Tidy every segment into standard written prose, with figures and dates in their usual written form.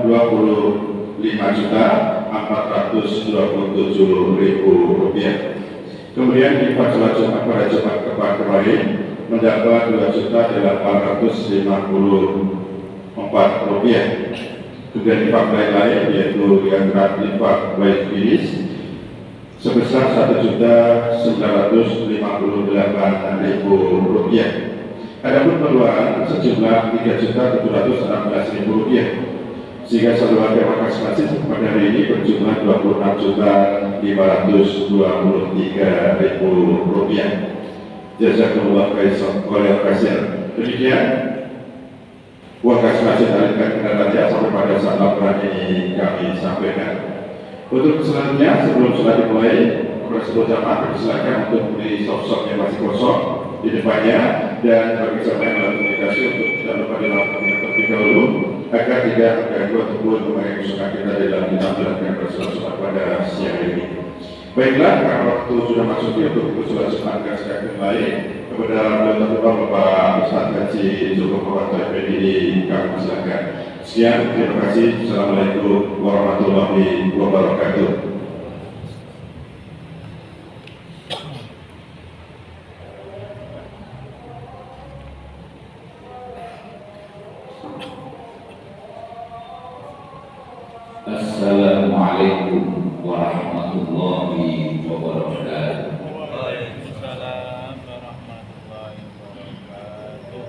Rp25.427.000. Kemudian infak sholat Jumat pada Jumat kemarin mendapat Rp2.850.000. Kemudian infak lain-lain yaitu yang infak baik filis sebesar Rp1.958.000. Adapun pengeluaran sejumlah Rp3.716.000, sehingga saluran terima kasih pada hari ini berjumlah Rp26.523.000. Jazakumullah khairan. Demikian uang kas masjid alihkan kendaraan sampai pada saat laporan ini kami sampaikan. Untuk selanjutnya sebelum sholat dimulai, kepada seluruh jamaah dipersilakan untuk beri sok-sok yang masih kosong di depannya, dan bagi siapa yang melakukan komunikasi untuk tidak lupa dilakukan terlebih dahulu agar tidak terganggu ataupun mengganggu kita dalam kita menjalankan sholat pada siang ini. Baiklah, karena waktu sudah masuk di untuk sholat Jumat dan sekalian lain, kepada Bapak Ustaz Haji Zulkifli FPD kami silakan. Sekian, terima kasih. Assalamualaikum warahmatullahi wabarakatuh. Assalamualaikum warahmatullahi wabarakatuh. Waalaikumsalam warahmatullahi wabarakatuh.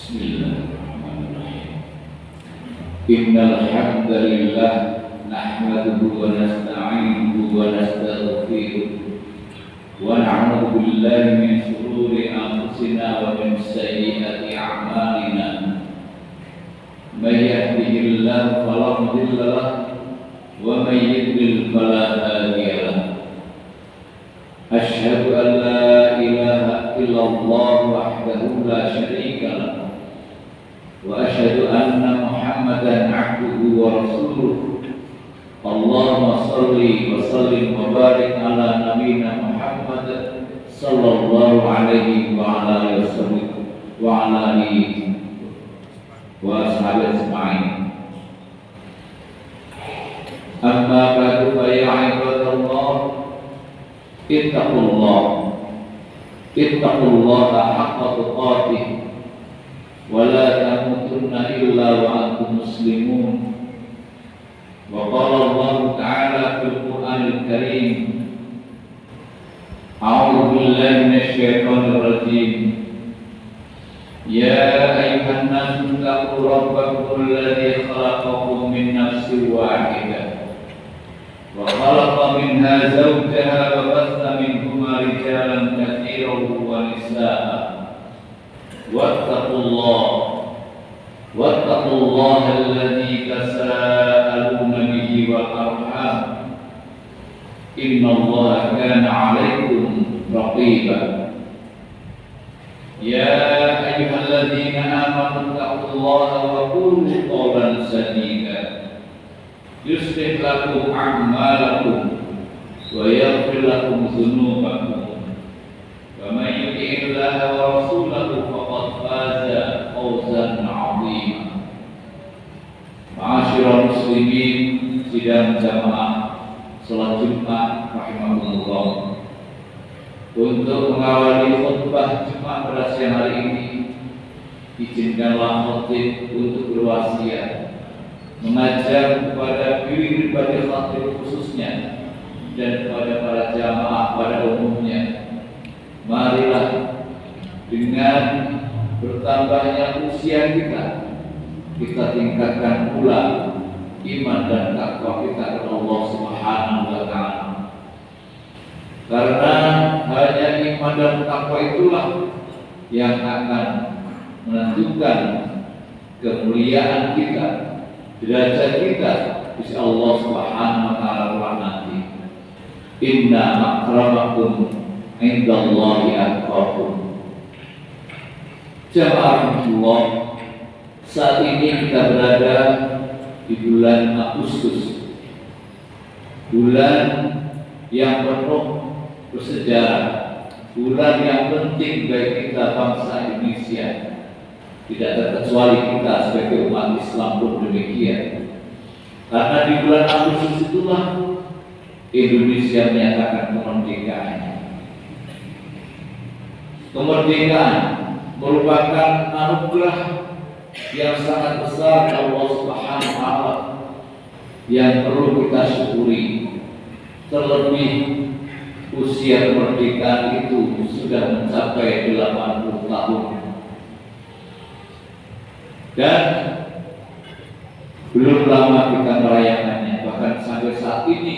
Bismillahirrahmanirrahim. Innal hamdalillah nahmaduhu wa nasta'inuhu wa nastaghfiruh wa na'udzu billahi min shururi anfusina wa min sayyiati a'malina. May yahdihillahu fala mudilla lahu wa may yudlil fala hadiya lahu. Asyhadu an la ilaha illallah wahdahu la syarika lahu wa asyhadu anna Muhammadan abduhu wa rasuluh. Allahumma shalli wa sallim wa barik ala nabiyyina Muhammad sallallahu alaihi wa ala alihi wa ala alihi wa ashabihi ajma'in. Amma ba'du fa ya ibadallah ittaqullaha haqqa tuqatih wa la tamutunna illa wa antum muslimun. Wa qala Allah ta'ala fil Qur'anil Karim, a'udzu billahi minasy syaithanir rajim. Ya ayyuhan nasu taqu rabbakum alladzi khalaqakum min nafsin wahidah wa khalaqa minha zawjaha wa batha minhuma rijalan katsiran wa nisaa'a. Wattaqullaha alladzi tasaaluna bihi wal arham, innallaha kana 'alaikum raqiba. Ya ayyuhalladzina amanu taqullaha wa qulu qawlan sadida yuslih lakum a'malakum wa yaghfir lakum dhunubakum, wa may yuti'illaha wa rasulahu faqad faza fawzan 'azima. Ma'asyiral muslimin sidang jamaah salat Jumat rahimakumullah. Untuk mengawali khutbah Jumat pada siang hari ini, izinkanlah khatib untuk berwasiat mengajar kepada pribadi khatib khususnya dan kepada para jamaah pada umumnya. Marilah dengan bertambahnya usia kita tingkatkan pula iman dan takwa kita kepada Allah Subhanahu wa Ta'ala. Karena hanya iman dan takwa itulah yang akan menentukan kemuliaan kita, derajat kita di sisi Allah Subhanahu wa Ta'ala nanti. Inna akramakum indallahi atqakum. Jamaah Allah, saat ini kita berada di bulan Agustus, bulan yang penuh bersejarah, bulan yang penting bagi kita bangsa Indonesia. Tidak terkecuali kita sebagai umat Islam pun demikian. Karena di bulan Agustus itulah Indonesia menyatakan kemerdekaannya. Kemerdekaan merupakan anugerah yang sangat besar dari Allah Subhanahu wa Ta'ala yang perlu kita syukuri. Terlebih usia kemerdekaan itu sudah mencapai 80 tahun. Dan belum lama kita merayakannya, bahkan sampai saat ini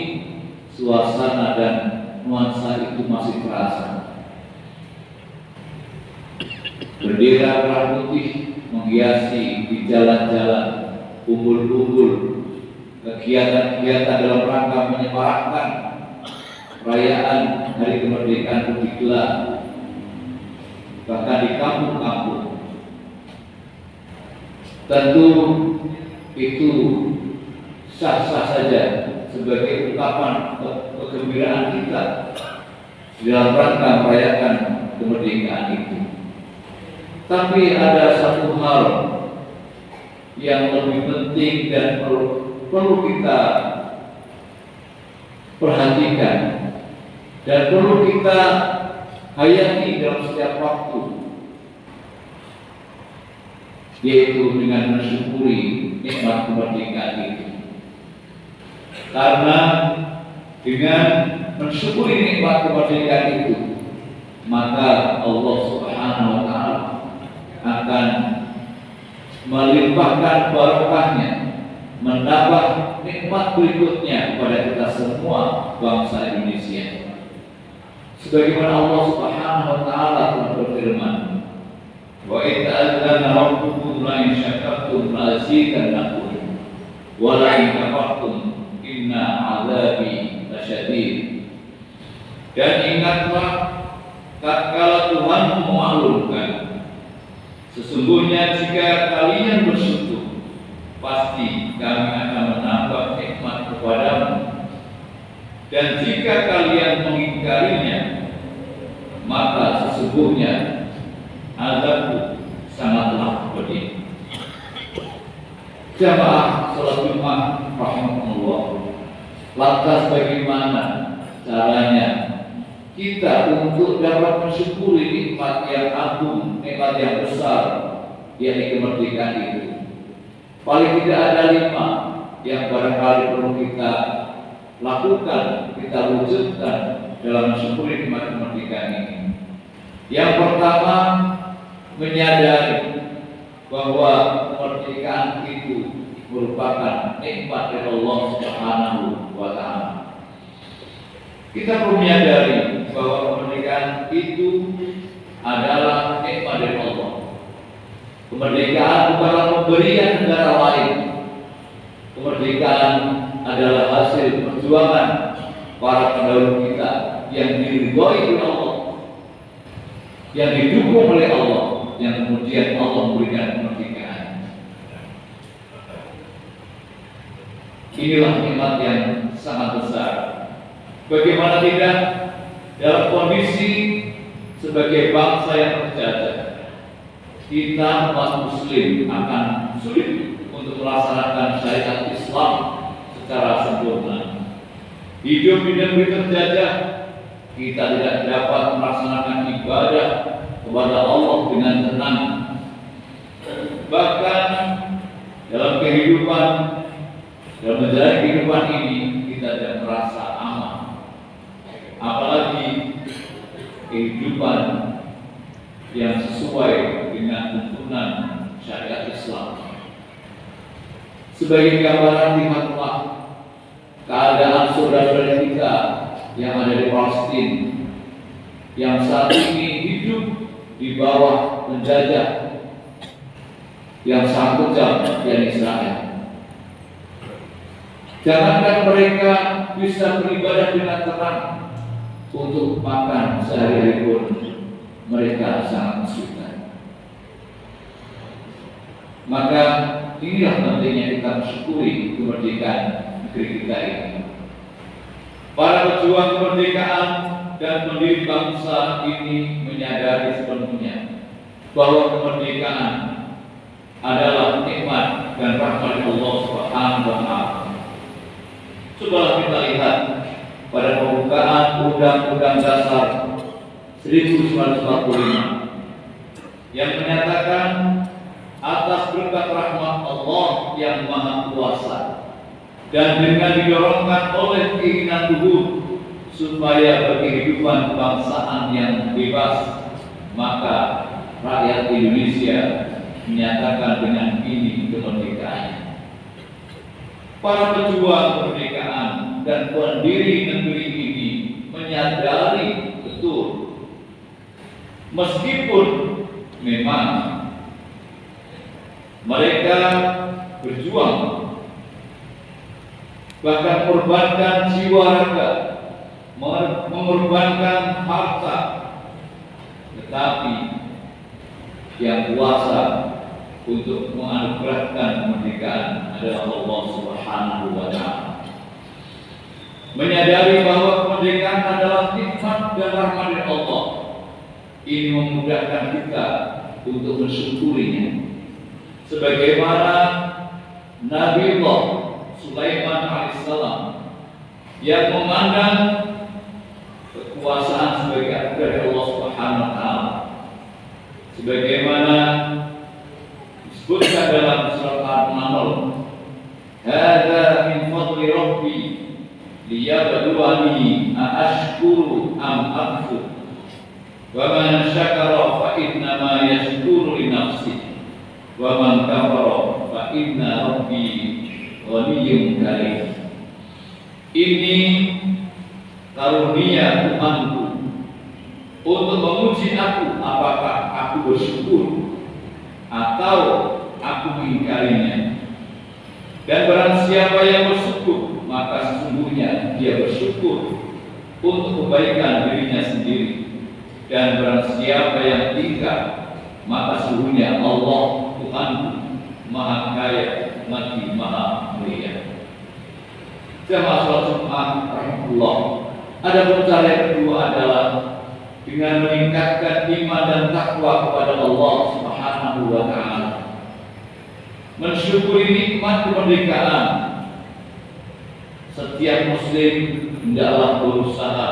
suasana dan nuansa itu masih terasa. Bendera merah putih menghiasi di jalan-jalan, umbul-umbul, kegiatan-kegiatan dalam rangka menyemarakkan perayaan Hari Kemerdekaan itu digelar, bahkan di kampung-kampung. Tentu itu sah-sah saja sebagai ungkapan kegembiraan kita dalam rangka merayakan kemerdekaan itu. Tapi ada satu hal yang lebih penting dan perlu kita perhatikan dan perlu kita hayati dalam setiap waktu, yaitu dengan mensyukuri nikmat kemerdekaan itu. Karena dengan mensyukuri nikmat kemerdekaan itu, maka Allah Subhanahu wa Ta'ala akan melimpahkan barokahnya, menambah nikmat berikutnya kepada kita semua bangsa Indonesia. Sebagaimana Allah Subhanahu wa Ta'ala telah berfirman, wa in ta'adzana rabbukum la in syakartum la azidannakum wa la in kafartum inna 'adzabi lasyadid. Dan ingatlah tatkala Tuhan memaklumkan, sesungguhnya jika kalian bersyukur, pasti kami akan menambah nikmat kepadamu, dan jika kalian mengingkarinya, maka sesungguhnya azabku sangatlah pedih. Jamaah salat Jumat rahimahullah, lantas bagaimana caranya kita untuk dapat mensyukuri nikmat yang agung, nikmat yang besar, yakni kemerdekaan itu? Paling tidak ada 5 yang barangkali perlu kita lakukan, kita wujudkan dalam mensyukuri nikmat kemerdekaan ini. Yang pertama, menyadari bahwa kemerdekaan itu merupakan nikmat dari Allah Subhanahu wa Ta'ala. Kita perlu menyadari bahwa kemerdekaan itu adalah nikmat dari Allah. Kemerdekaan bukanlah pemberian negara lain. Kemerdekaan adalah hasil perjuangan para pendahulu kita yang diridhoi oleh Allah, yang didukung oleh Allah, yang kemudian Allah memberikan kemerdekaan. Inilah nikmat yang sangat besar. Bagaimana tidak dalam kondisi sebagai bangsa yang terjajah, kita umat muslim akan sulit untuk melaksanakan syariat Islam secara sempurna. Hidup di negeri terjajah, kita tidak dapat melaksanakan ibadah kepada Allah dengan tenang. Bahkan dalam kehidupan, dalam menjalani kehidupan ini, kita tidak merasa aman. Apalagi kehidupan yang sesuai dengan tuntunan syariat Islam. Sebagai gambaran, lihatlah keadaan saudara-saudara kita yang ada di Palestina, yang saat ini hidup di bawah penjajah yang sangat kejam dari Israel. Jangankan mereka bisa beribadah dengan tenang, untuk makan sehari-hari pun mereka sangat kesulitan. Maka inilah pentingnya kita mensyukuri kemerdekaan negeri kita ini. Para pejuang kemerdekaan dan pendiri bangsa ini menyadari sepenuhnya bahwa kemerdekaan adalah nikmat dan rahmat Allah Subhanahu wa Ta'ala. Cobalah kita lihat pada pembukaan Undang-Undang Dasar 1945 yang menyatakan atas berkat rahmat Allah yang Maha Kuasa dan dengan didorongkan oleh keinginan tubuh, supaya berkehidupan kebangsaan yang bebas, maka rakyat Indonesia menyatakan dengan ini kemerdekaannya. Para pejuang kemerdekaan dan pendiri negeri ini menyadari betul, meskipun memang mereka berjuang, bahkan mengorbankan jiwa raga, mengorbankan harta, tetapi yang kuasa untuk menganugerahkan kemerdekaan adalah Allah Subhanahu wa Ta'ala. Menyadari bahwa kemerdekaan adalah nikmat dan rahmat dari Allah, ini memudahkan kita untuk mensyukurinya. Sebagaimana Nabi Allah Sulaiman alaihissalam yang memandang kekuasaan sebagai anugerah dari Allah Subhanahu wa Ta'ala, sebagaimana disebutkan dalam surat Al-Naml, "Hadza min fadli Rabbi liyabluwani aashkuru am akfur, wa man syakara fa innama yashkuru li nafsihi, wa man kafara fa inna Rabbi ghaniyyun karim." Ini karunia Tuhanku untuk menguji aku, apakah aku bersyukur atau aku mengingkarinya. Dan barang siapa yang bersyukur, maka sesungguhnya dia bersyukur untuk kebaikan dirinya sendiri. Dan barang siapa yang ingkar, maka sesungguhnya Allah Tuhanku Maha Kaya, Lagi Maha Mulia. Jamaah salat Jumat rahimahullah. Ada cara yang kedua adalah dengan meningkatkan iman dan takwa kepada Allah Subhanahu wa Ta'ala. Mensyukuri nikmat kemerdekaan. Setiap muslim hendaklah berusaha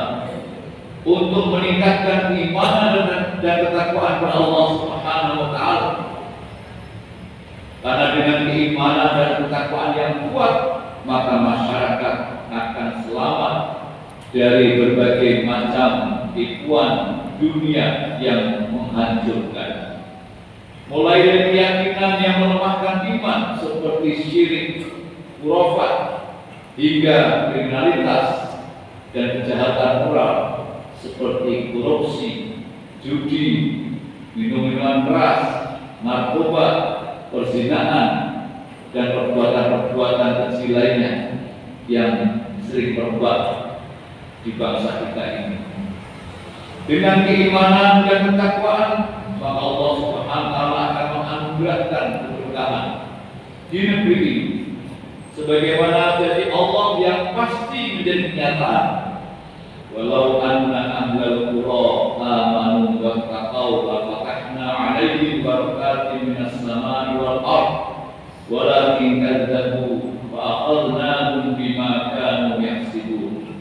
untuk meningkatkan keimanan dan ketakwaan kepada Allah Subhanahu wa Ta'ala. Karena dengan keimanan dan ketakwaan yang kuat, maka masyarakat akan selamat dari berbagai macam tipuan dunia yang menghancurkan. Mulai dari keyakinan yang melemahkan iman seperti syirik, khurafat, hingga kriminalitas dan kejahatan moral seperti korupsi, judi, minum-minuman keras, narkoba, perzinahan, dan perbuatan-perbuatan kecil lainnya yang sering berbuat di bangsa kita ini. Dengan keimanan dan ketakwaan, maka Allah Subhanahu wa Ta'ala akan menganugerahkan keberkahan di negeri ini. Sebagaimana jadi Allah yang pasti menjadi kenyataan. Walau anna ahlal qura amanu wa taqaw la fatahna 'alaihim barakatin minas samai wal ardh walakin kadzabu wa akhadnahum bima kanu yaksibun.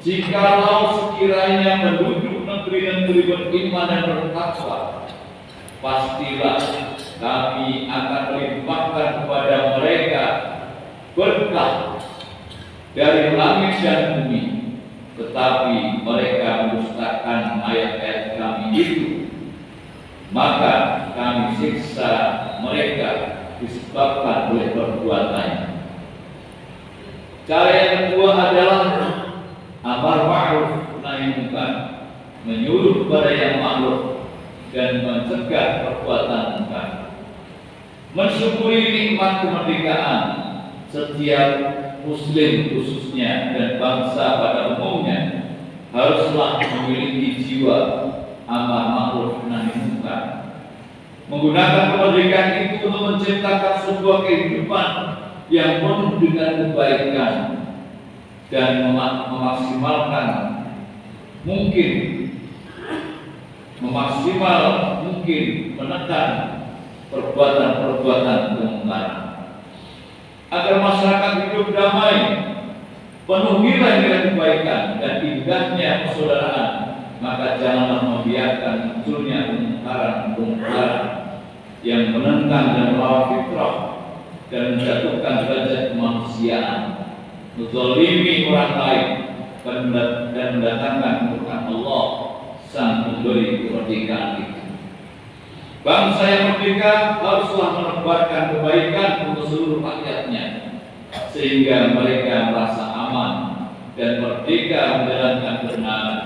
Jikalau sekiranya penduduk negeri-negeri beriman dan bertakwa, pastilah kami akan melimpahkan kepada mereka berkah dari langit dan bumi, tetapi mereka mendustakan ayat-ayat kami itu, maka kami siksa mereka disebabkan oleh perbuatannya. Cara yang kedua adalah amar ma'ruf nahi munkar, menyuruh kepada yang ma'ruf dan mencegah perbuatan munkar. Mensyukuri nikmat kemerdekaan. Setiap muslim khususnya dan bangsa pada umumnya haruslah memiliki jiwa amar ma'ruf nahi munkar. Menggunakan kemerdekaan itu untuk menciptakan sebuah kehidupan yang penuh dengan kebaikan dan memaksimal mungkin menekan perbuatan-perbuatan kemungkaran. Agar masyarakat hidup damai, penuh nilai-nilai kebaikan dan indahnya persaudaraan, maka janganlah membiarkan munculnya kemungkaran yang menentang dan melawan fitrah dan menjatuhkan derajat kemanusiaan, menzalimi orang lain, dan mendatangkan kemurkaan Allah sang pemberi kemerdekaan itu. Bangsa yang merdeka haruslah menebarkan kebaikan untuk seluruh rakyatnya, sehingga mereka merasa aman dan merdeka menjalankan kebenaran.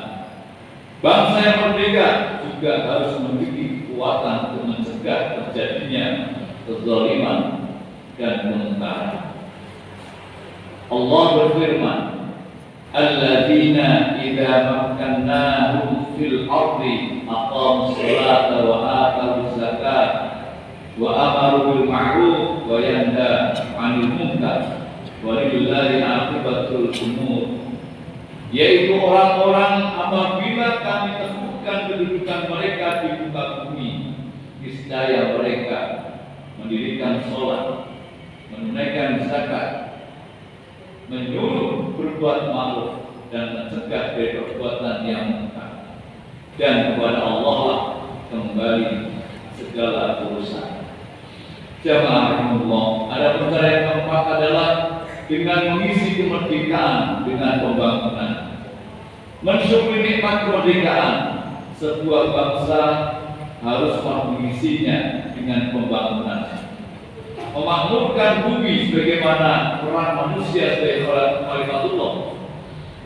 Bangsa yang merdeka juga harus memiliki kekuatan untuk mencegah terjadinya kezaliman dan kemungkaran. Allah berfirman, alladzina idza makkannahum fil ardi aqamus salata wa atuz zakat wa amaru bil ma'ruf wa yanha 'anil munkar wa lillahi 'aqibatul umur. Yaitu orang-orang apabila kami teguhkan kedudukan mereka di muka bumi, niscaya mereka mendirikan sholat, menunaikan zakat, menyuruh berbuat ma'ruf dan mencegah dari perbuatan yang munkar, dan kepada Allah lah kembali segala urusan. Jamaah rahimahullah, ada cara yang keempat adalah dengan mengisi kemerdekaan dengan pembangunan. Mensyukuri nikmat kemerdekaan, sebuah bangsa harus mengisinya dengan pembangunan. Memakmurkan bumi sebagaimana peran manusia sebagai khalifatullah,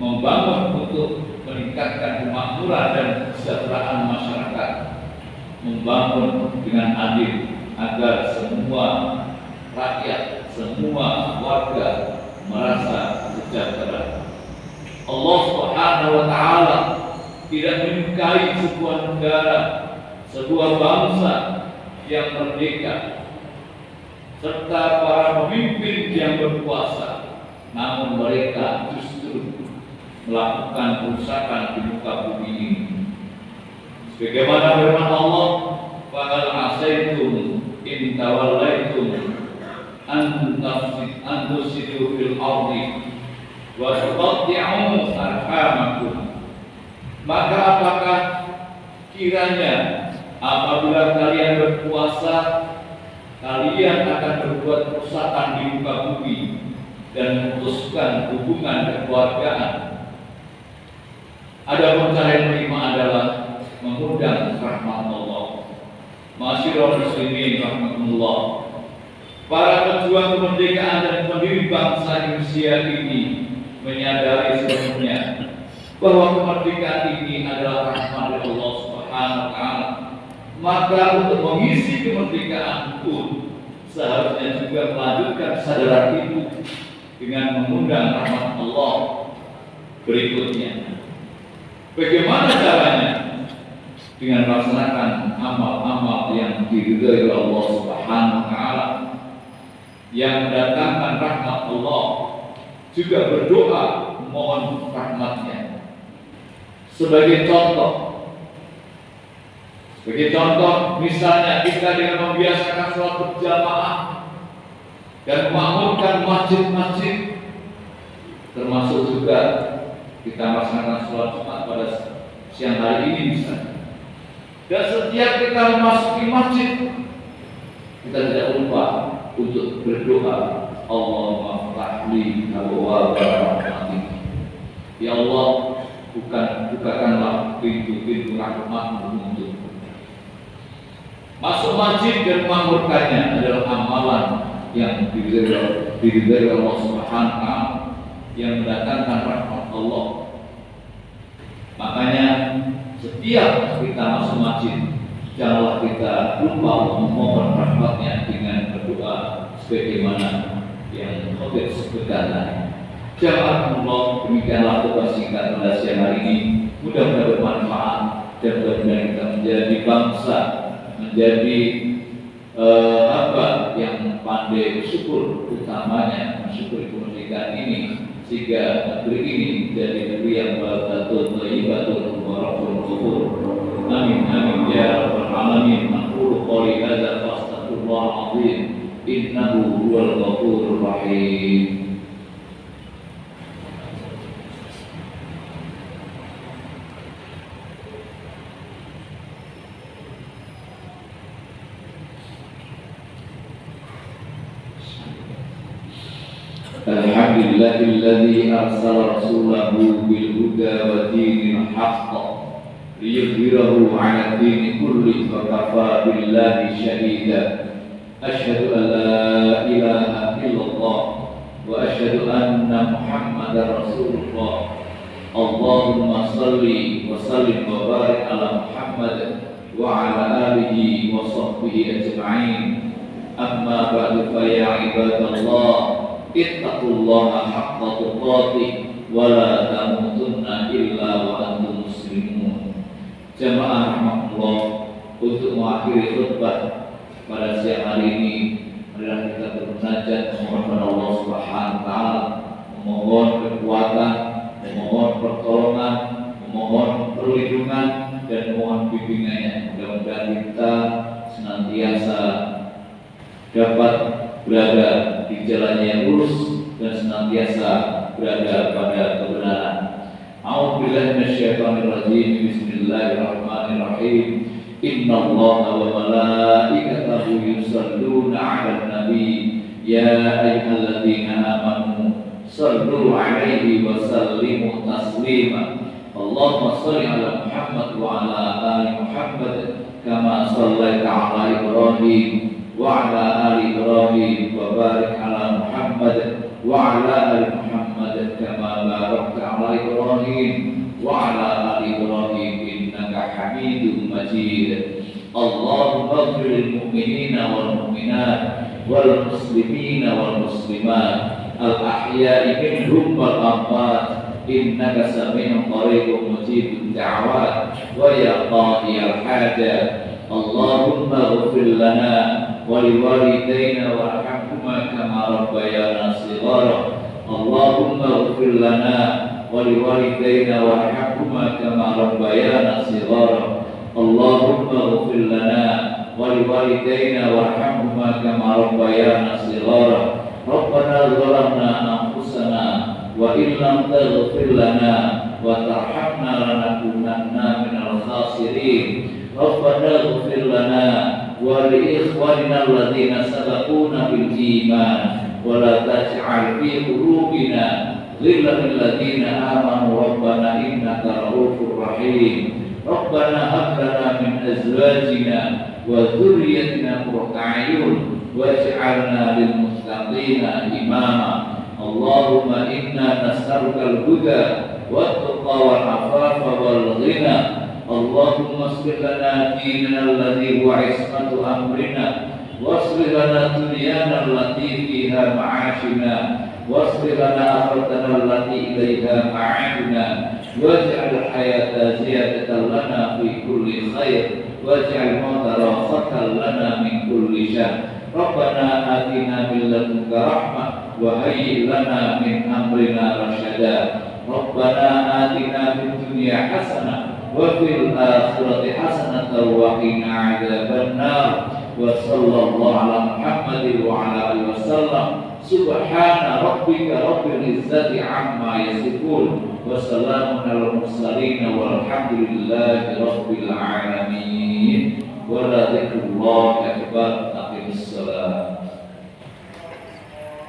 membangun untuk meningkatkan kemakmuran dan kesejahteraan masyarakat, membangun dengan adil agar semua rakyat, semua warga merasa sejahtera. Allah Subhanahu wa taala tidak menyukai sebuah negara, sebuah bangsa yang merdeka serta para pemimpin yang berkuasa, namun mereka justru melakukan kerusakan di muka bumi ini. Sebagaimana firman Allah, "Fahal asaitum in tawallaitum an tusidu fil ardi wa tuqatti'u arhamakum." Maka apakah kiranya apabila kalian berpuasa, kalian akan berbuat kerusakan di muka bumi dan memutuskan hubungan kekeluargaan? Ada cara yang kelima adalah mengundang rahmat Allah. Masyarul muslimin rahmatullah, para pejuang kemerdekaan dan pendiri bangsa Indonesia ini menyadari sepenuhnya bahwa kemerdekaan ini adalah rahmat dari Allah Subhanahu wa taala. Maka untuk mengisi kemerdekaan pun seharusnya juga melanjutkan kesadaran itu dengan mengundang rahmat Allah berikutnya. Bagaimana caranya? Dengan melaksanakan amal-amal yang diridhai oleh Allah Subhanahu wa taala, yang mendatangkan rahmat Allah, juga berdoa mohon rahmatnya. Sebagai contoh, misalnya kita dengan membiasakan sholat berjamaah dan memakmurkan masjid-masjid, termasuk juga kita melaksanakan sholat Jumat pada siang hari ini misalnya. Dan setiap kita memasuki masjid, kita tidak lupa untuk berdoa, Allahumma ftahli abwaaba rahmatik. Ya Allah, bukakanlah pintu-pintu rahmat-Mu untukku. Masuk masjid dan memakmurkannya adalah amalan yang diridhai Allah Subhanahu wa taala, yang mendatangkan rahmat Allah. Makanya setiap kita masuk masjid, janganlah kita lupa memohon rahmatnya dengan berdoa sebagaimana yang khotib sebutkan tadi. Jazakumullah, demikianlah tugas singkat pada siang hari ini. Mudah-mudahan bermanfaat dan mudah-mudahan kita menjadi bangsa, menjadi hamba yang pandai bersyukur, utamanya mensyukuri kemerdekaan ini, sehingga negeri ini menjadi negeri yang baldatun thayyibatun mubarakun ghafur. Amin amin ya rabbal alamin. Aqulu qouli hadza wa astaghfirullahal azim, innahu huwal ghafurur rahim. Alhamdulillah. لله الذي أرسل رسوله بالهدى ودين الحق ليظهره على الدين كله وكفى بالله شهيدا أشهد أن لا إله إلا الله وأشهد أن محمدا رسول الله اللهم صل وسلم وبارك على محمد وعلى آله وصحبه أجمعين أما بعد فيا عباد الله اتقوا الله حق تقاته ولا تموتن إلا وأنتم مسلمون. Jamaah rahmatullah, untuk mengakhiri khutbah pada siang hari ini adalah kita bermunajat memohon Allah Subhanahu wa taala, memohon kekuatan, memohon pertolongan, memohon perlindungan dan memohon bimbingannya. Mudah-mudahan kita senantiasa dapat berada di jalan yang lurus dan senantiasa berada pada kebenaran. A'udzubillahi minasyaitonir rajim. Bismillahirrahmanirrahim. Innallaha wa malaikatahu yusholluna 'alan nabi ya ayyuhalladzina amanu shallu 'alaihi wa sallimu taslima. Allahumma shalli 'ala Muhammad wa 'ala ali Muhammad kama shallaita 'ala Ibrahim wa 'ala ali Ibrahim wa barik 'ala Muhammad wa 'ala ali Muhammad kama barakta 'ala Ibrahim wa 'ala ali Ibrahim innaka Hamidum Majid. Allahumma ighfir lil mu'minina wal mu'minat wal muslimina wal muslimat al ahya'i minhum wal amwat innaka sami'un qaribun mujibud da'wat wa ya qadiyal hajat. Allahumma ighfir lana wa liwalidayna warhamhuma kama rabbayana shighara. Allahumma ighfir lana wa liwalidayna warhamhuma kama rabbayana shighara. Allahumma ighfir lana wa liwalidayna warhamhuma kama rabbayana shighara. Rabbana zalamna anfusana wa in lam taghfir lana wa tarhamna lanakunanna minal khasirin. Rabbana ighfir lana wa li ikhwanina alladhina sabaquna bil iman wa la taj'al fi qulubina ghillan lil ladzina amanu rabbana innaka ra'ufur rahim. Rabbana hab lana min azwajina wa dhurriyyatina qurrata a'yun waj'alna lil muttaqina imama. Allahumma inna nas'aluka al-huda wat-tuqa wal-'afafa wal-ghina. Allahumma aslih lana dinana alladhi huwa 'ismatu amrina waslih lana dunyana allati fiha ma'ashina waslih lana akhiratana allati ilaiha ma'aduna waj'al hayata ziyadatan lana fi kulli khair waj'al mauta rahatan lana min kulli syarr. Rabbana atina min ladunka rahmah wa hayyi lana min amrina rasyada. Rabbana atina fid dunya hasanah wa fil akhirati hasanatan wa qina adzabannar. Wa sallallahu ala Muhammadin wa ala alihi wasallam. Subhana rabbika rabbil izzati amma yasifun wa salamun alal mursalin walhamdulillahi rabbil alamin. Wa la dzikrullahi akbar. Aqimissalam.